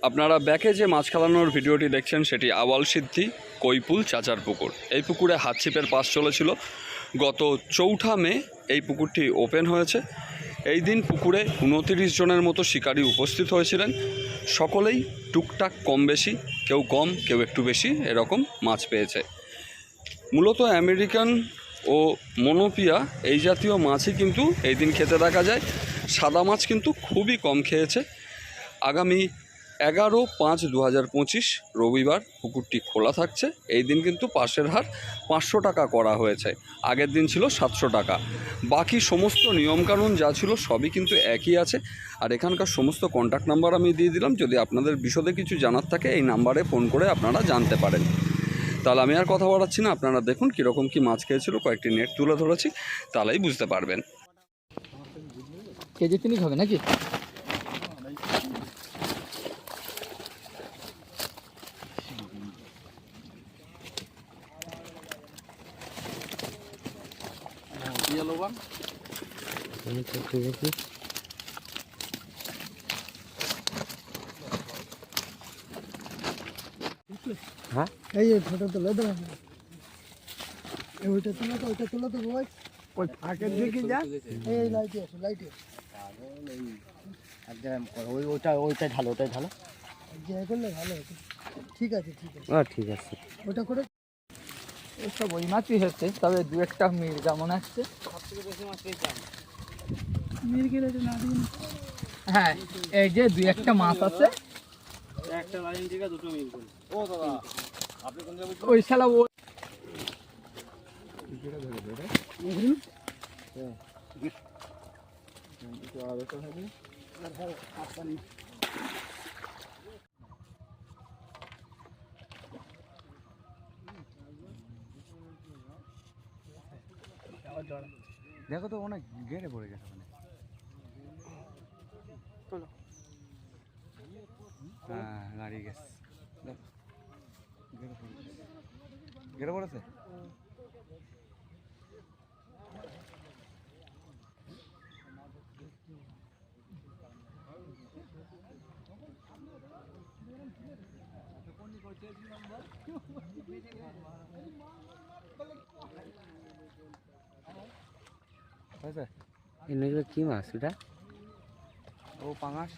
আপনারা ব্যাকে যে মাছ খেলানোর ভিডিওটি দেখছেন সেটি আওয়াল সিদ্ধি কৈপুল চাচার পুকুর। এই পুকুরে হাতছিপের পাস চলেছিল। গত 4 মে এই পুকুরটি ওপেন হয়েছে। এই দিন পুকুরে 29 জনের মতো শিকারী উপস্থিত হয়েছিলেন। সকলেই টুকটাক কম বেশি, কেউ কম কেউ একটু বেশি এরকম মাছ পেয়েছে। মূলত আমেরিকান ও মনোপিয়া এই জাতীয় মাছই কিন্তু এই দিন খেতে দেখা যায়। সাদা মাছ কিন্তু খুবই কম খেয়েছে। আগামী 11/5/2025 রবিবার পুকুরটি খোলা থাকছে। এই দিন কিন্তু পাসের হার 500 টাকা করা হয়েছে, আগের দিন ছিল 700 টাকা। বাকি সমস্ত নিয়মকানুন যা ছিল সবই কিন্তু একই আছে। আর এখানকার সমস্ত কন্ট্যাক্ট নাম্বার আমি দিয়ে দিলাম, যদি আপনাদের বিশদে কিছু জানার থাকে এই নাম্বারে ফোন করে আপনারা জানতে পারেন। তাহলে আমি আর কথা বাড়াচ্ছি না, আপনারা দেখুন কীরকম কী মাছ খেয়েছিল। কয়েকটি নেট তুলে ধরেছি, তাহলেই বুঝতে পারবেন। কেজি 3 হবে নাকি? হ্যাঁ, এই যে ফটো তুলে দাও। ওইটা তুলে তো, ওইটা তুলে তো ভাই। ওই ফাঁকের দিকে যা, এই লাইটে আছে, লাইটে একদম ওই ওইটা ঢালো, ওইটা ঢালো, যে করলে ভালো হতো। ঠিক আছে, ঠিক আছে, ঠিক আছে, ওটা করে। এসব ওই মাছই হচ্ছে, তবে 2-1টা মির্গা মনে হচ্ছে। সবথেকে বেশি মাছ পেয়েছিলাম মির্গের এটা না দিন। হ্যাঁ, এই যে 2-1টা মাছ আছে। একটা লাইন থেকে দুটো মির্গা। ও দাদা, আপনি কোন জায়গায়? ওই শালা ও দেখো তো অনেক গেড়ে পড়ে গেছে মানে। হ্যাঁ, দাঁড়িয়ে গেছে, গেড়ে পড়েছে। কি মাছ এটা? ও পাঙাশ।